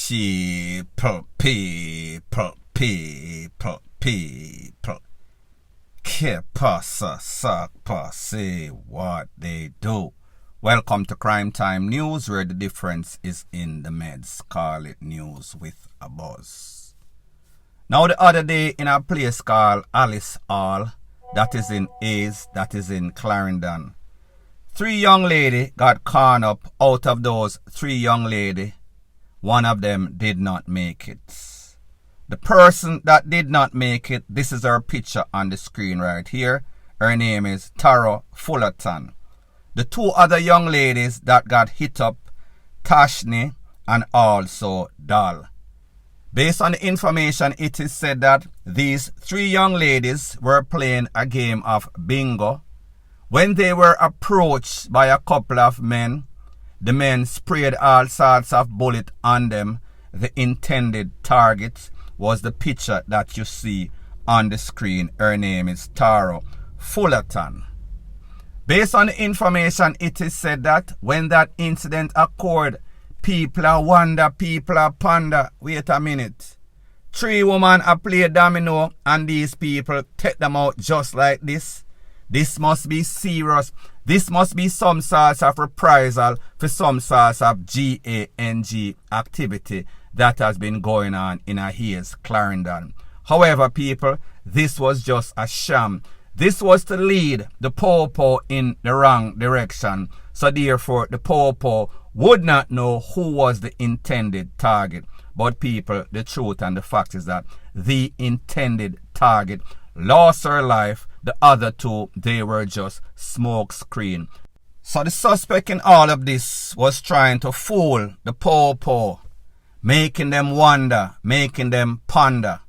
People. Que pasa, sac passe, what they do. Welcome to Crime Time News, where the difference is in the meds. Call it news with a buzz. Now the other day in a place called Alice Hall, that is in Hayes, that is in Clarendon, 3 young ladies got caught up. Out of those 3 young ladies, one of them did not make it. The person that did not make it, this is her picture on the screen right here. Her name is Tara Fullerton. The 2 other young ladies that got hit up, Tashni and also Dal. Based on the information, it is said that these 3 young ladies were playing a game of bingo. When they were approached by a couple of men, the men sprayed all sorts of bullets on them. The intended target was the picture that you see on the screen. Her name is Tara Fullerton. Based on the information, it is said that when that incident occurred, people are wonder, people are ponder. Wait a minute. 3 women are play domino and these people take them out just like this. This must be serious. This must be some sort of reprisal for some sort of gang activity that has been going on in a Hayes, Clarendon. However, people, this was just a sham. This was to lead the Popo in the wrong direction. So therefore, the Popo would not know who was the intended target. But people, the truth and the fact is that the intended target lost her life. The other 2, they were just smoke screen. So the suspect in all of this was trying to fool the Popo, making them wonder, making them ponder.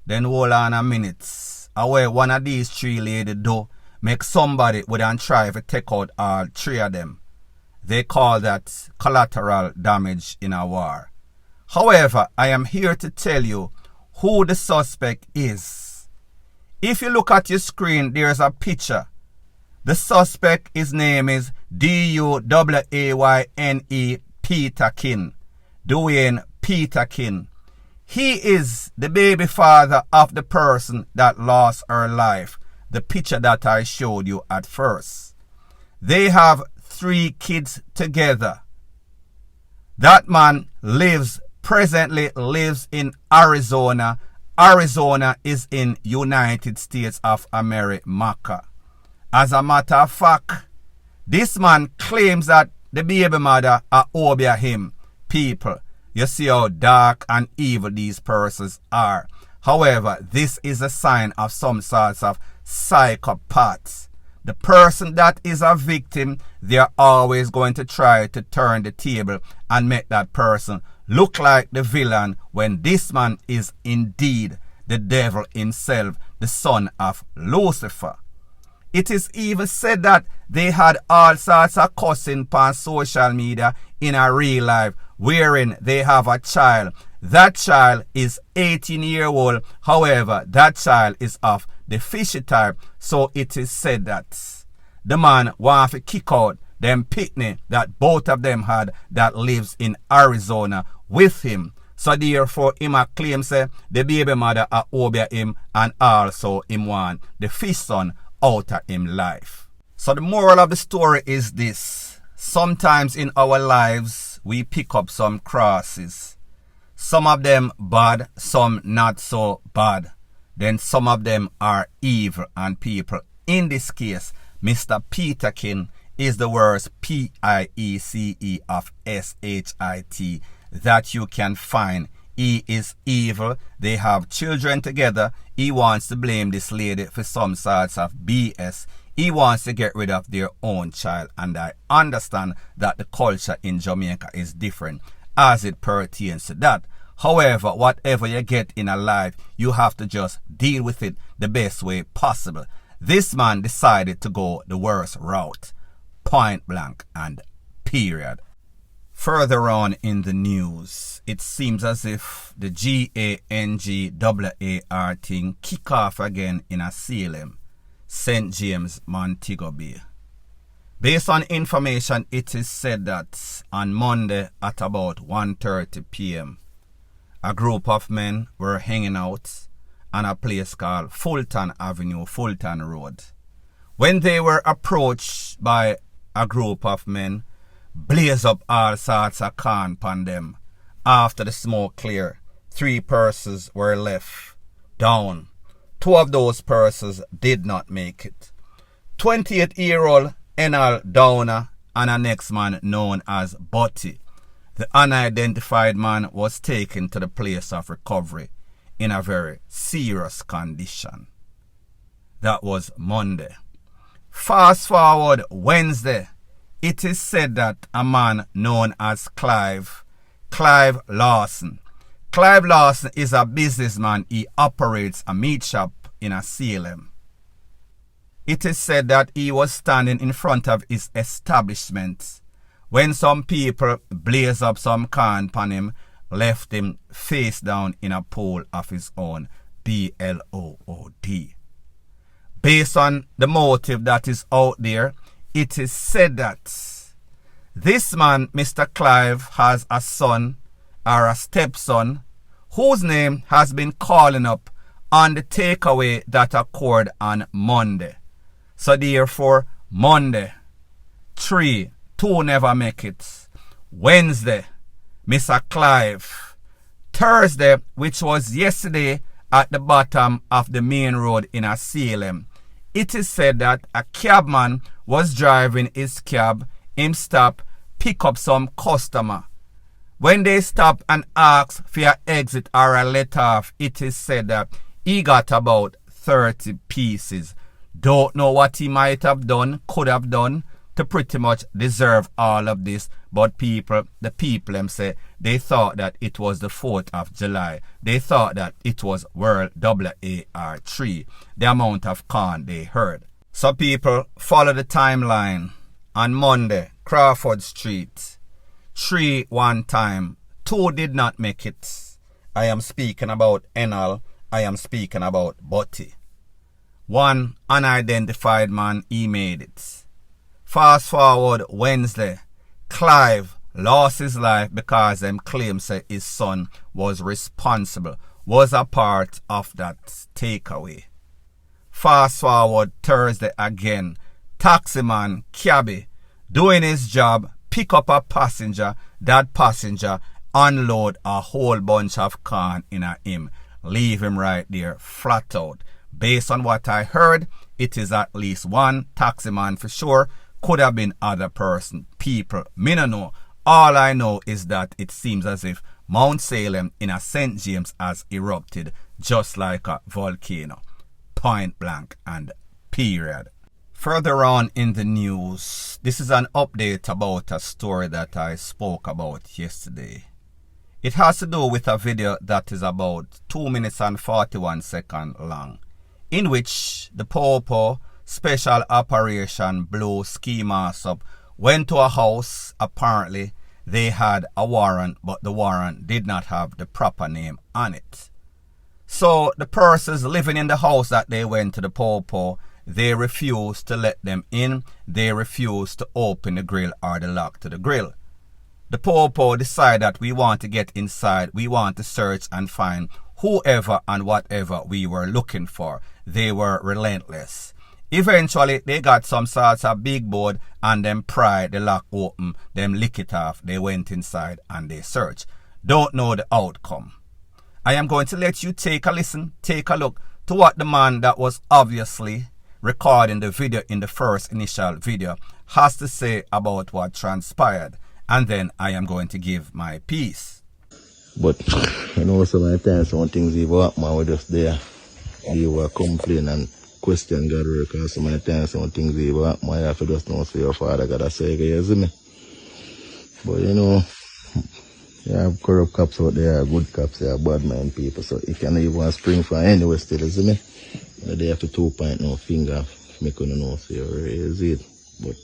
Then hold on a minute. Away one of these 3 ladies do make somebody wouldn't try to take out all 3 of them. They call that collateral damage in a war. However, I am here to tell you who the suspect is. If you look at your screen, there's a picture. The suspect, his name is Duwayne Peterkin. Duwayne Peterkin. He is the baby father of the person that lost her life. The picture that I showed you at first. They have 3 kids together. That man presently lives in Arizona. Arizona is in United States of America. As a matter of fact, this man claims that the baby mother obey him. People, you see how dark and evil these persons are. However, this is a sign of some sorts of psychopaths. The person that is a victim, they are always going to try to turn the table and make that person look like the villain when this man is indeed the devil himself, the son of Lucifer. It is even said that they had all sorts of cussing on social media in a real life, wherein they have a child. That child is 18-year-old. However, that child is of the fishy type. So it is said that the man wants to kick out them picnic that both of them had that lives in Arizona with him. So therefore, him a claim say the baby mother a obey him and also him want the fish son out of him life. So the moral of the story is this. Sometimes in our lives, we pick up some crosses. Some of them bad, some not so bad. Then some of them are evil and people. In this case, Mr. Peterkin is the words Piece of shit that you can find. He is evil. They have children together. He wants to blame this lady for some sorts of BS. He wants to get rid of their own child. And I understand that the culture in Jamaica is different as it pertains to that. However, whatever you get in a life, you have to just deal with it the best way possible. This man decided to go the worst route. Point blank and period. Further on in the news, it seems as if the GANGAAR thing kick off again in Salem, St. James, Montego Bay. Based on information, it is said that on Monday at about 1:30 p.m., a group of men were hanging out on a place called Fulton Avenue, Fulton Road. When they were approached by a group of men, blaze up all sorts of corn upon them. After the smoke clear, 3 persons were left down. 2 of those persons did not make it. 28-year-old Enal Downer and a next man known as Butty. The unidentified man was taken to the place of recovery in a very serious condition. That was Monday. Fast forward Wednesday, it is said that a man known as Clive Lawson. Clive Lawson is a businessman. He operates a meat shop in a Salem. It is said that he was standing in front of his establishment when some people blazed up some corn upon him, left him face down in a pool of his own blood. Based on the motive that is out there, it is said that this man, Mr. Clive, has a son or a stepson whose name has been calling up on the takeaway that occurred on Monday. So therefore, Monday, 3, 2 never make it. Wednesday, Mr. Clive. Thursday, which was yesterday at the bottom of the main road in Salem, it is said that a cabman was driving his cab. Him stop, pick up some customer. When they stop and ask for an exit or a let off, it is said that he got about 30 pieces. Don't know what he might have done, could have done to pretty much deserve all of this. But the people them say they thought that it was the 4th of July. They thought that it was World WAR3, the amount of corn they heard. So people follow the timeline. On Monday, Crawford Street, 3 one time, 2 did not make it. I am speaking about Enal, I am speaking about Butty. 1 unidentified man, he made it. Fast forward Wednesday, Clive lost his life because them claims say his son was responsible, was a part of that takeaway. Fast forward Thursday again, taximan Cabby doing his job, pick up a passenger, that passenger unload a whole bunch of corn in him, leave him right there flat out. Based on what I heard, it is at least 1 taximan for sure. Could have been other people. Me no know. All I know is that it seems as if Mount Salem in a St. James has erupted just like a volcano. Point blank and period. Further on in the news, this is an update about a story that I spoke about yesterday. It has to do with a video that is about 2 minutes and 41 seconds long, in which the Popo Special Operation Blue Ski Mask Up went to a house. Apparently they had a warrant, but the warrant did not have the proper name on it. So the persons living in the house that they went to, the Popo, they refused to let them in. They refused to open the grill or the lock to the grill. The Popo decided that we want to get inside. We want to search and find whoever and whatever we were looking for. They were relentless. Eventually, they got some sorts of big board and them pry the lock open, them lick it off. They went inside and they searched. Don't know the outcome. I am going to let you take a listen, take a look to what the man that was obviously recording the video in the first initial video has to say about what transpired. And then I am going to give my piece. But you know, sometimes some things even happen, we're just there. You were complaining and question God work, because sometimes some things even happen, I have to just know say your father got to say, you see me? But you know, you have corrupt cops out there, good cops, there are bad mind people, so it can even spring from anywhere still, you see me? They have to 2-point no finger, make you know, say you're raised it. But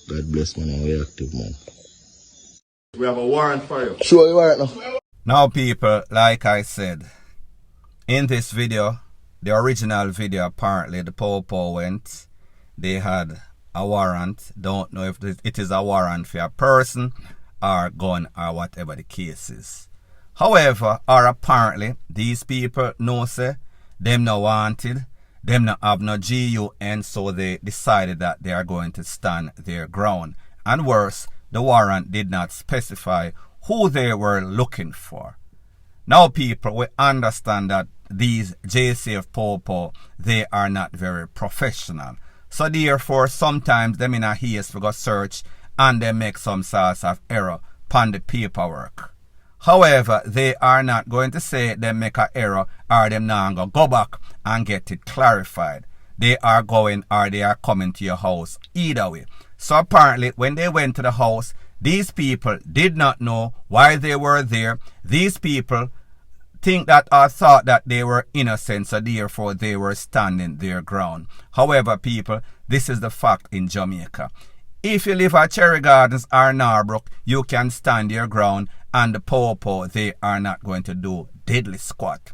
God bless man, and we're active man. We have a warrant for you. Sure, you warrant now. Now people, like I said, in this video, the original video, apparently the Popo went, they had a warrant. Don't know if it is a warrant for a person or gun or whatever the case is. However, or apparently, these people know say them no wanted, them no have no GUN, so they decided that they are going to stand their ground. And worse, the warrant did not specify who they were looking for. Now people, we understand that these JCF Popo, they are not very professional. So therefore, sometimes them in a haste we go search and they make some sorts of error upon the paperwork. However, they are not going to say they make an error or them not going to go back and get it clarified. They are going or they are coming to your house either way. So apparently, when they went to the house, these people did not know why they were there. These people think that or thought that they were innocent, so therefore they were standing their ground. However, people, this is the fact in Jamaica. If you live at Cherry Gardens or Norbrook, you can stand your ground, and the Popo, they are not going to do diddly squat.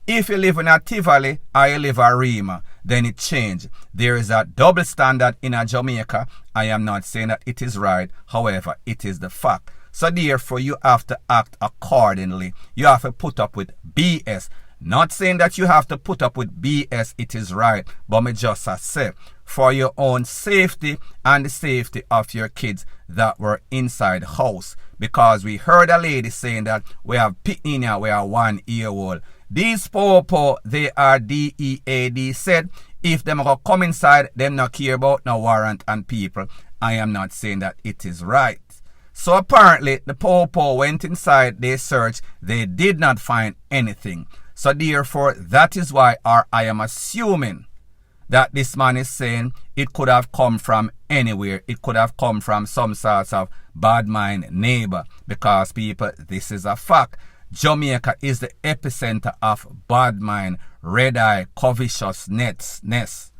If you live in a Tivoli or you live at Rima, then it changed. There is a double standard in a Jamaica. I am not saying that it is right, however, it is the fact. So therefore, you have to act accordingly. You have to put up with BS. Not saying that you have to put up with BS, it is right, but me just say, for your own safety and the safety of your kids that were inside the house. Because we heard a lady saying that we have Pitnina, we are 1 year old. These Popo, they are DEAD said, if them go come inside, them not care about no warrant and people. I am not saying that it is right. So apparently, the Popo went inside, they searched, they did not find anything. So therefore, that is why, or I am assuming that this man is saying it could have come from anywhere. It could have come from some sort of bad mind neighbor. Because people, this is a fact. Jamaica is the epicenter of bad mind, red eye, covetousness.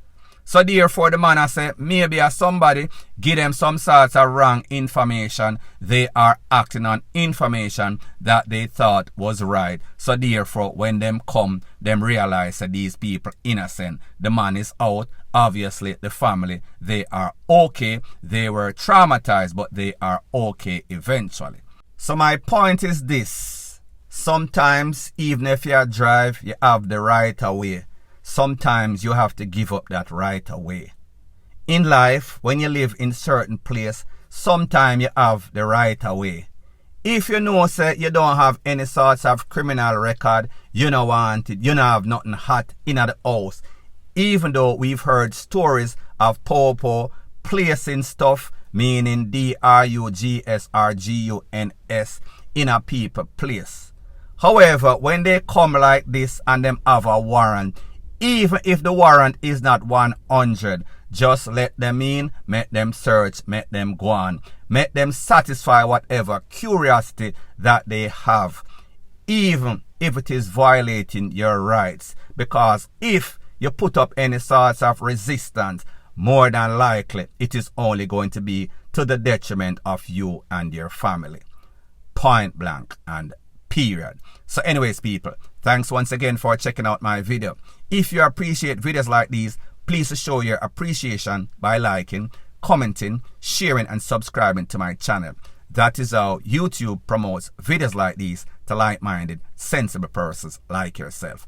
So therefore the man I say, maybe as somebody give them some sort of wrong information, they are acting on information that they thought was right. So therefore when them come, them realize that these people innocent. The man is out. Obviously the family, they are okay. They were traumatized, but they are okay eventually. So my point is this. Sometimes even if you drive, you have the right of way. Sometimes you have to give up that right away. In life, when you live in certain place, sometimes you have the right away. If you know, say, you don't have any sorts of criminal record, you don't want it, you don't have nothing hot in the house. Even though we've heard stories of Popo placing stuff, meaning DRUGS or GUNS, in a people place. However, when they come like this and them have a warrant, even if the warrant is not 100, just let them in, make them search, make them go on, make them satisfy whatever curiosity that they have, even if it is violating your rights. Because if you put up any sorts of resistance, more than likely it is only going to be to the detriment of you and your family. Point blank and period. So anyways, people, thanks once again for checking out my video. If you appreciate videos like these, please show your appreciation by liking, commenting, sharing and subscribing to my channel. That is how YouTube promotes videos like these to like-minded, sensible persons like yourself.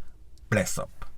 Bless up.